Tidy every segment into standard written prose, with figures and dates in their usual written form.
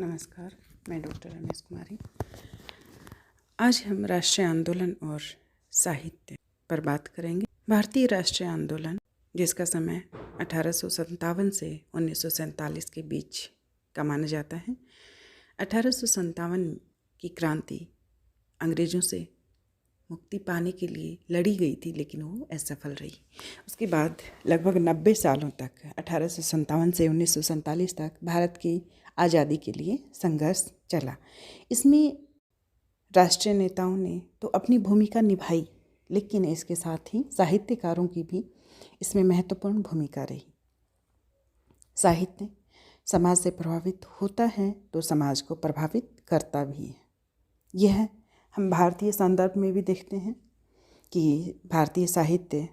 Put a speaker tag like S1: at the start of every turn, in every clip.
S1: नमस्कार, मैं डॉक्टर रमेश कुमारी। आज हम राष्ट्रीय आंदोलन और साहित्य पर बात करेंगे। भारतीय राष्ट्रीय आंदोलन, जिसका समय 1857 से 1947 के बीच का माना जाता है। 1857 की क्रांति अंग्रेज़ों से मुक्ति पाने के लिए लड़ी गई थी, लेकिन वो असफल रही। उसके बाद लगभग 90 सालों तक 1857 से 1947 तक भारत की आज़ादी के लिए संघर्ष चला। इसमें राष्ट्रीय नेताओं ने तो अपनी भूमिका निभाई, लेकिन इसके साथ ही साहित्यकारों की भी इसमें महत्वपूर्ण भूमिका रही। साहित्य समाज से प्रभावित होता है तो समाज को प्रभावित करता भी है। यह हम भारतीय संदर्भ में भी देखते हैं कि भारतीय साहित्य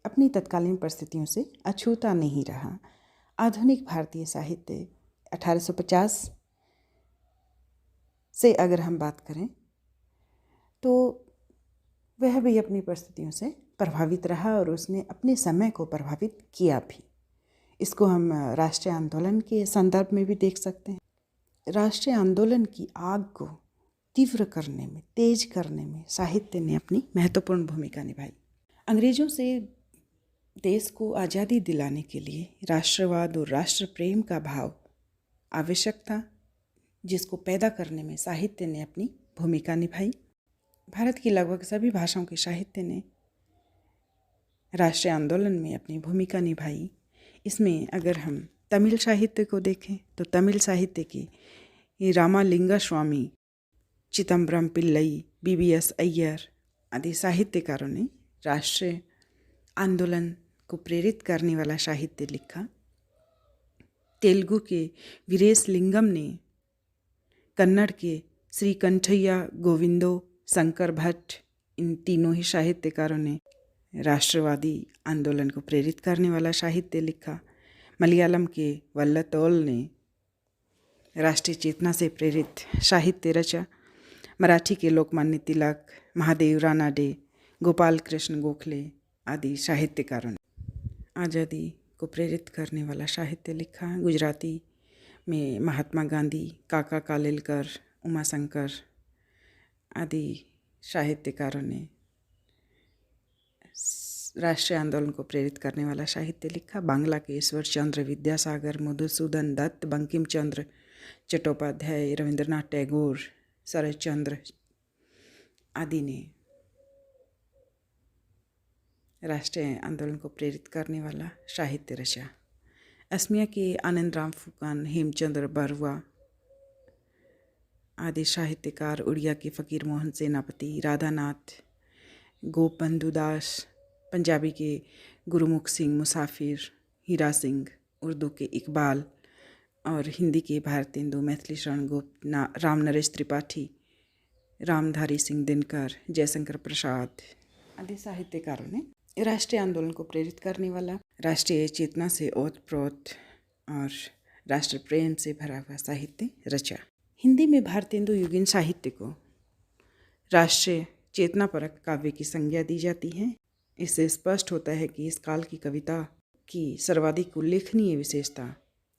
S1: अपनी तत्कालीन परिस्थितियों से अछूता नहीं रहा। आधुनिक भारतीय साहित्य 1850 से अगर हम बात करें तो वह भी अपनी परिस्थितियों से प्रभावित रहा और उसने अपने समय को प्रभावित किया भी। इसको हम राष्ट्रीय आंदोलन के संदर्भ में भी देख सकते हैं। राष्ट्रीय आंदोलन की आग को तीव्र करने में, तेज करने में साहित्य ने अपनी महत्वपूर्ण भूमिका निभाई। अंग्रेज़ों से देश को आज़ादी दिलाने के लिए राष्ट्रवाद और राष्ट्र प्रेम का भाव आवश्यक था, जिसको पैदा करने में साहित्य ने अपनी भूमिका निभाई। भारत की लगभग सभी भाषाओं के साहित्य ने राष्ट्रीय आंदोलन में अपनी भूमिका निभाई। इसमें अगर हम तमिल साहित्य को देखें तो तमिल साहित्य की रामालिंगा स्वामी, चिदम्बरम पिल्लई, BBS अय्यर आदि साहित्यकारों ने राष्ट्रीय आंदोलन को प्रेरित करने वाला साहित्य लिखा। तेलुगु के वीरेश लिंगम ने, कन्नड़ के श्री कंठैया गोविंदो, शंकर भट्ट, इन तीनों ही साहित्यकारों ने राष्ट्रवादी आंदोलन को प्रेरित करने वाला साहित्य लिखा। मलयालम के वल्लतोल ने राष्ट्रीय चेतना से प्रेरित साहित्य रचा। मराठी के लोकमान्य तिलक, महादेव रानाडे, गोपाल कृष्ण गोखले आदि साहित्यकारों ने आज़ादी को प्रेरित करने वाला साहित्य लिखा। गुजराती में महात्मा गांधी, काका कालेलकर, उमाशंकर आदि साहित्यकारों ने राष्ट्रीय आंदोलन को प्रेरित करने वाला साहित्य लिखा। बांग्ला के ईश्वर चंद्र विद्यासागर, मधुसूदन दत्त, बंकिम चंद्र चट्टोपाध्याय, रविंद्रनाथ टैगोर, शरद चंद्र आदि ने राष्ट्रीय आंदोलन को प्रेरित करने वाला साहित्य रचा। असमिया के आनंद राम फुकान, हेमचंद्र बरुआ आदि साहित्यकार, उड़िया के फ़कीर मोहन सेनापति, राधानाथ, गोपबंधु दास, पंजाबी के गुरुमुख सिंह मुसाफिर, हीरा सिंह, उर्दू के इकबाल और हिंदी के भारतेंदु, मैथिली शरण गुप्त, राम नरेश त्रिपाठी, रामधारी सिंह दिनकर, जयशंकर प्रसाद आदि साहित्यकारों ने राष्ट्रीय आंदोलन को प्रेरित करने वाला, राष्ट्रीय चेतना से ओतप्रोत और राष्ट्र प्रेम से भरा हुआ साहित्य रचा। हिंदी में भारतेंदु युगीन साहित्य को राष्ट्रीय चेतनापरक काव्य की संज्ञा दी जाती है। इससे स्पष्ट होता है कि इस काल की कविता की सर्वाधिक उल्लेखनीय विशेषता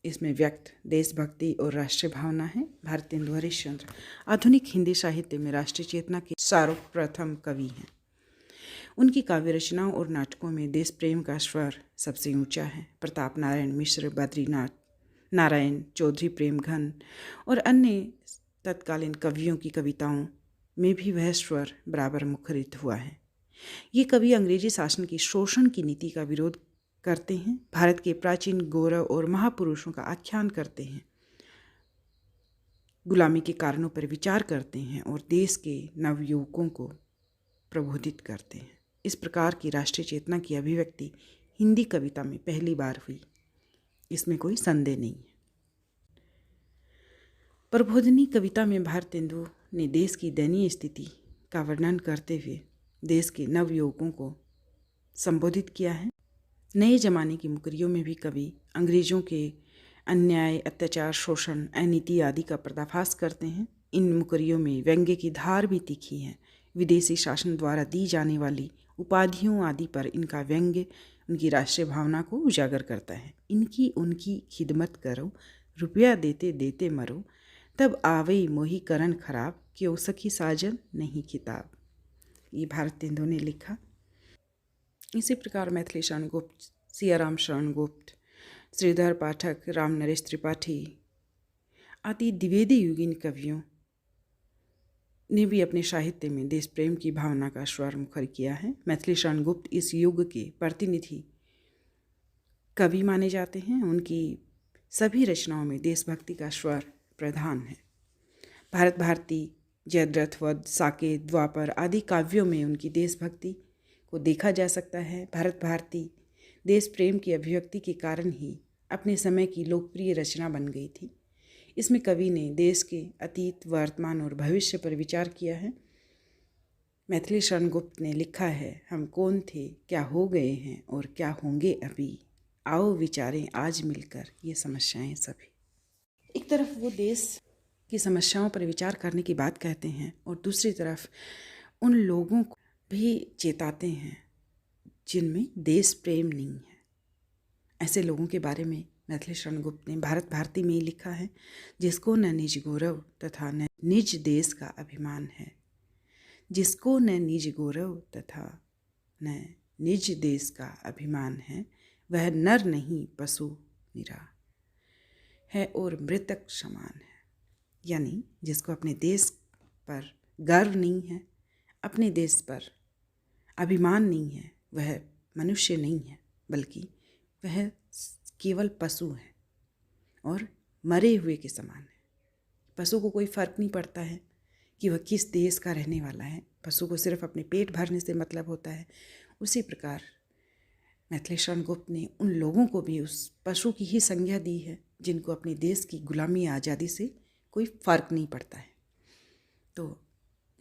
S1: इसमें व्यक्त देशभक्ति और राष्ट्रीय भावना है। भारतेंदु हरिश्चंद्र आधुनिक हिंदी साहित्य में राष्ट्रीय चेतना के सर्वप्रथम कवि हैं। उनकी काव्य रचनाओं और नाटकों में देश प्रेम का स्वर सबसे ऊंचा है। प्रताप नारायण मिश्र, बद्रीनाथ नारायण, चौधरी प्रेमघन और अन्य तत्कालीन कवियों की कविताओं में भी वह स्वर बराबर मुखरित हुआ है। ये कवि अंग्रेजी शासन की शोषण की नीति का विरोध करते हैं, भारत के प्राचीन गौरव और महापुरुषों का आख्यान करते हैं, गुलामी के कारणों पर विचार करते हैं और देश के नवयुवकों को प्रबोधित करते हैं। इस प्रकार की राष्ट्रीय चेतना की अभिव्यक्ति हिंदी कविता में पहली बार हुई, इसमें कोई संदेह नहीं है। प्रबोधनी कविता में भारतेंदु ने देश की दयनीय स्थिति का वर्णन करते हुए देश के नवयुवकों को संबोधित किया है। नए जमाने की मुकरियों में भी कवि अंग्रेजों के अन्याय, अत्याचार, शोषण, अनीति आदि का पर्दाफाश करते हैं। इन मुकरियों में व्यंग्य की धार भी तीखी है। विदेशी शासन द्वारा दी जाने वाली उपाधियों आदि पर इनका व्यंग्य उनकी राष्ट्रीय भावना को उजागर करता है। इनकी उनकी खिदमत करो, रुपया देते देते मरो, तब आवई मोही करन खराब, क्यों सखी साजन नहीं किताब। ये भारतेंदु ने लिखा। इसी प्रकार मैथिली शरण गुप्त, सियाराम शरण गुप्त, श्रीधर पाठक, राम नरेश त्रिपाठी आदि द्विवेदी युगीन कवियों ने भी अपने साहित्य में देश प्रेम की भावना का स्वर मुखर किया है। मैथिली शरण गुप्त इस युग के प्रतिनिधि कवि माने जाते हैं। उनकी सभी रचनाओं में देशभक्ति का स्वर प्रधान है। भारत भारती, जयद्रथ वध, साकेत, द्वापर आदि काव्यों में उनकी देशभक्ति को देखा जा सकता है। भारत भारती देश प्रेम की अभिव्यक्ति के कारण ही अपने समय की लोकप्रिय रचना बन गई थी। इसमें कवि ने देश के अतीत, वर्तमान और भविष्य पर विचार किया है। मैथिली शरण गुप्त ने लिखा है, हम कौन थे, क्या हो गए हैं और क्या होंगे अभी, आओ विचारें आज मिलकर ये समस्याएं सभी। एक तरफ वो देश की समस्याओं पर विचार करने की बात कहते हैं और दूसरी तरफ उन लोगों को भी चेताते हैं जिनमें देश प्रेम नहीं है। ऐसे लोगों के बारे में मैथिली शरण गुप्त ने भारत भारती में ही लिखा है, जिसको न निज गौरव तथा न निज देश का अभिमान है, जिसको न निज गौरव तथा न निज देश का अभिमान है, वह नर नहीं पशु निरा है और मृतक समान है। यानी जिसको अपने देश पर गर्व नहीं है, अपने देश पर अभिमान नहीं है, वह मनुष्य नहीं है, बल्कि वह केवल पशु है और मरे हुए के समान है। पशु को कोई फर्क नहीं पड़ता है कि वह किस देश का रहने वाला है। पशु को सिर्फ अपने पेट भरने से मतलब होता है। उसी प्रकार मैथिली शरण गुप्त ने उन लोगों को भी उस पशु की ही संज्ञा दी है जिनको अपने देश की गुलामी आज़ादी से कोई फर्क नहीं पड़ता है। तो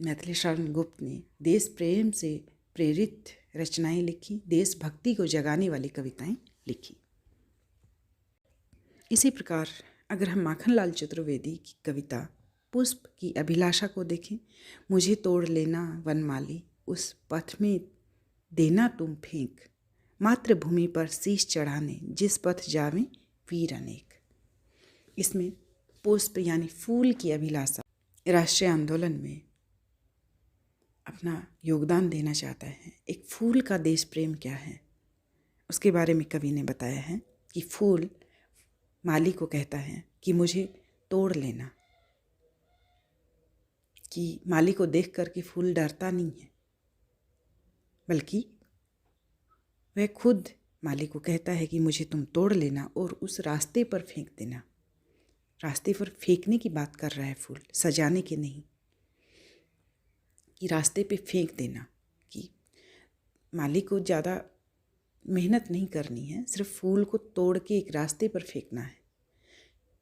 S1: मैथिली शरण गुप्त ने देश प्रेम से प्रेरित रचनाएं लिखी, देशभक्ति को जगाने वाली कविताएं लिखी। इसी प्रकार अगर हम माखनलाल चतुर्वेदी की कविता पुष्प की अभिलाषा को देखें, मुझे तोड़ लेना वनमाली, उस पथ में देना तुम फेंक, मातृभूमि पर शीश चढ़ाने, जिस पथ जावें वीर अनेक। इसमें पुष्प यानी फूल की अभिलाषा राष्ट्रीय आंदोलन में अपना योगदान देना चाहता है। एक फूल का देश प्रेम क्या है उसके बारे में कवि ने बताया है कि फूल माली को कहता है कि मुझे तोड़ लेना, कि माली को देख कर के फूल डरता नहीं है, बल्कि वह खुद माली को कहता है कि मुझे तुम तोड़ लेना और उस रास्ते पर फेंक देना। रास्ते पर फेंकने की बात कर रहा है फूल, सजाने की नहीं, कि रास्ते पे फेंक देना। कि माली को ज़्यादा मेहनत नहीं करनी है, सिर्फ फूल को तोड़ के एक रास्ते पर फेंकना है।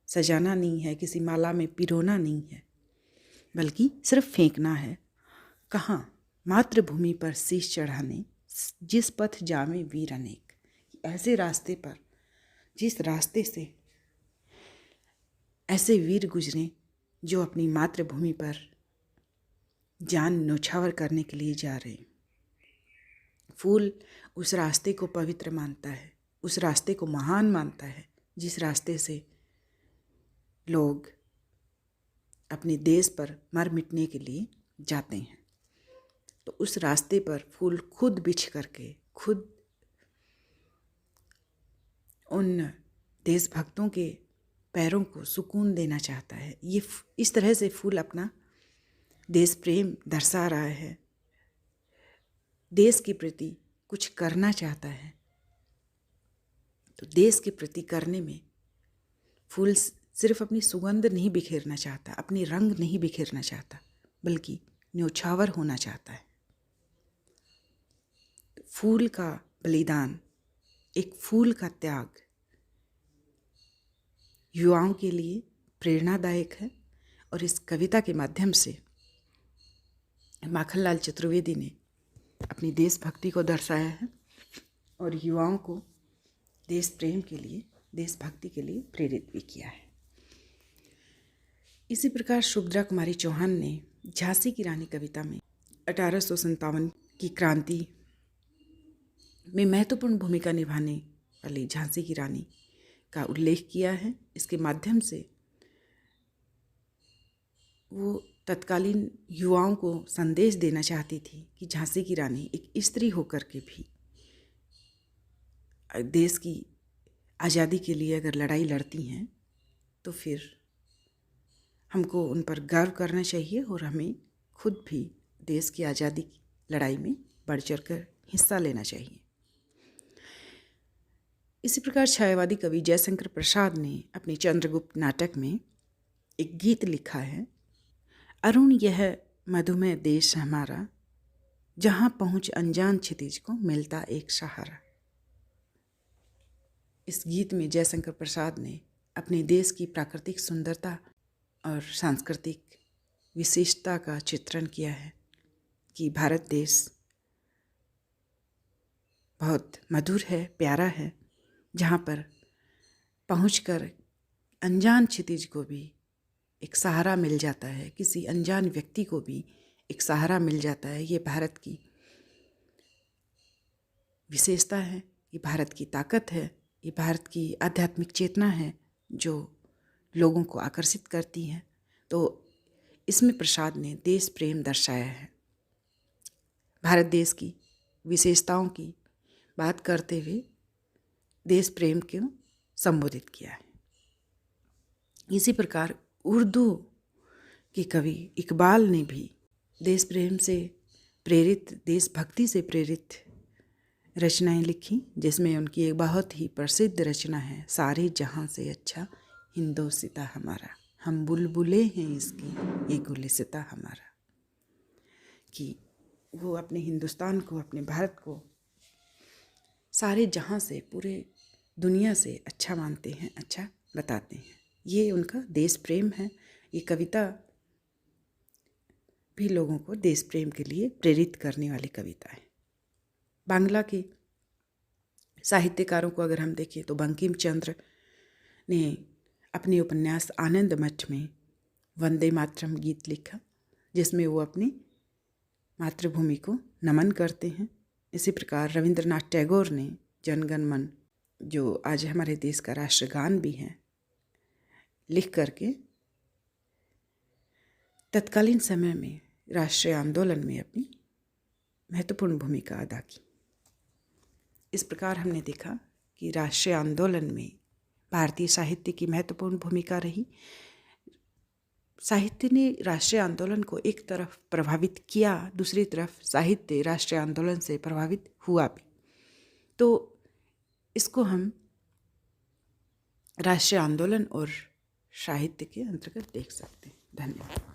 S1: सजाना नहीं है, किसी माला में पिरोना नहीं है, बल्कि सिर्फ फेंकना है। कहाँ? मातृभूमि पर शीश चढ़ाने, जिस पथ जावे वीर अनेक। ऐसे रास्ते पर, जिस रास्ते से ऐसे वीर गुजरे जो अपनी मातृभूमि पर जान न्योछावर करने के लिए जा रहे हैं। फूल उस रास्ते को पवित्र मानता है, उस रास्ते को महान मानता है जिस रास्ते से लोग अपने देश पर मर मिटने के लिए जाते हैं। तो उस रास्ते पर फूल खुद बिछ करके खुद उन देशभक्तों के पैरों को सुकून देना चाहता है। ये इस तरह से फूल अपना देश प्रेम दर्शा रहा है, देश के प्रति कुछ करना चाहता है। तो देश के प्रति करने में फूल सिर्फ अपनी सुगंध नहीं बिखेरना चाहता, अपनी रंग नहीं बिखेरना चाहता, बल्कि न्योछावर होना चाहता है। फूल का बलिदान, एक फूल का त्याग युवाओं के लिए प्रेरणादायक है। और इस कविता के माध्यम से माखनलाल चतुर्वेदी ने अपनी देशभक्ति को दर्शाया है और युवाओं को देश प्रेम के लिए, देशभक्ति के लिए प्रेरित भी किया है। इसी प्रकार सुभद्रा कुमारी चौहान ने झांसी की रानी कविता में 1857 की क्रांति में महत्वपूर्ण भूमिका निभाने वाली झांसी की रानी का उल्लेख किया है। इसके माध्यम से वो तत्कालीन युवाओं को संदेश देना चाहती थी कि झांसी की रानी एक स्त्री होकर के भी देश की आज़ादी के लिए अगर लड़ाई लड़ती हैं तो फिर हमको उन पर गर्व करना चाहिए और हमें खुद भी देश की आज़ादी की लड़ाई में बढ़ चढ़ कर हिस्सा लेना चाहिए। इसी प्रकार छायावादी कवि जयशंकर प्रसाद ने अपने चंद्रगुप्त नाटक में एक गीत लिखा है, अरुण यह मधुमेह देश हमारा, जहाँ पहुँच अनजान क्षितिज को मिलता एक सहारा। इस गीत में जयशंकर प्रसाद ने अपने देश की प्राकृतिक सुंदरता और सांस्कृतिक विशेषता का चित्रण किया है कि भारत देश बहुत मधुर है, प्यारा है, जहाँ पर पहुंचकर अनजान क्षितिज को भी एक सहारा मिल जाता है, किसी अनजान व्यक्ति को भी एक सहारा मिल जाता है। ये भारत की विशेषता है, ये भारत की ताकत है, ये भारत की आध्यात्मिक चेतना है जो लोगों को आकर्षित करती है। तो इसमें प्रसाद ने देश प्रेम दर्शाया है, भारत देश की विशेषताओं की बात करते हुए देश प्रेम को संबोधित किया है। इसी प्रकार उर्दू के कवि इकबाल ने भी देश प्रेम से प्रेरित, देशभक्ति से प्रेरित रचनाएं लिखी, जिसमें उनकी एक बहुत ही प्रसिद्ध रचना है, सारे जहां से अच्छा हिंदोसिता हमारा, हम बुलबुले हैं इसकी ये गुलिस्ता हमारा। कि वो अपने हिंदुस्तान को, अपने भारत को सारे जहां से, पूरे दुनिया से अच्छा मानते हैं, अच्छा बताते हैं। ये उनका देश प्रेम है। ये कविता भी लोगों को देश प्रेम के लिए प्रेरित करने वाली कविता है। बांग्ला के साहित्यकारों को अगर हम देखें तो बंकिम चंद्र ने अपने उपन्यास आनंद मठ में वंदे मातरम गीत लिखा, जिसमें वो अपनी मातृभूमि को नमन करते हैं। इसी प्रकार रविंद्रनाथ टैगोर ने जनगण मन, जो आज हमारे देश का राष्ट्रगान भी है, लिख करके तत्कालीन समय में राष्ट्रीय आंदोलन में अपनी महत्वपूर्ण भूमिका अदा की। इस प्रकार हमने देखा कि राष्ट्रीय आंदोलन में भारतीय साहित्य की महत्वपूर्ण भूमिका रही। साहित्य ने राष्ट्रीय आंदोलन को एक तरफ प्रभावित किया, दूसरी तरफ साहित्य राष्ट्रीय आंदोलन से प्रभावित हुआ भी। तो इसको हम राष्ट्रीय आंदोलन और साहित्य के अंतर्गत देख सकते हैं। धन्यवाद।